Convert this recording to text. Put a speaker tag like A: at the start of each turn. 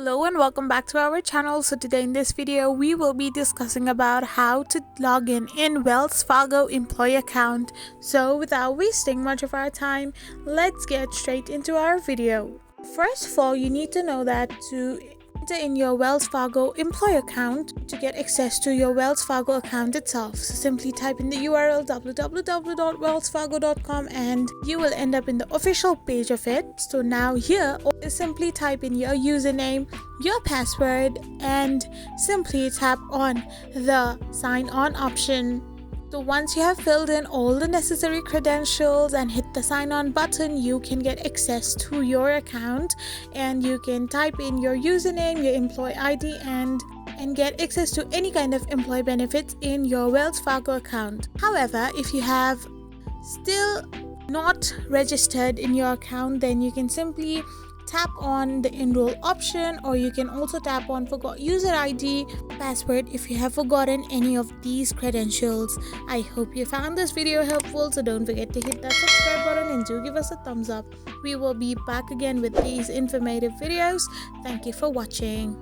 A: Hello and welcome back to our channel. So today in this video we will be discussing about how to log in Wells Fargo Employee Account. So without wasting much of our time, let's get straight into our video. First of all, you need to know that to enter in your Wells Fargo Employee Account to get access to your Wells Fargo account itself. So simply type in the URL www.wellsfargo.com and you will end up in the official page of it. So now here, simply type in your username, your password, and simply tap on the sign on option. So once you have filled in all the necessary credentials and hit the sign on button, you can get access to your account and you can type in your username, your employee ID, and get access to any kind of employee benefits in your Wells Fargo account. However, if you have still not registered in your account, then you can simply tap on the enroll option, or you can also tap on forgot user ID, password if you have forgotten any of these credentials. I hope you found this video helpful, so don't forget to hit that subscribe button and do give us a thumbs up. We will be back again with these informative videos. Thank you for watching.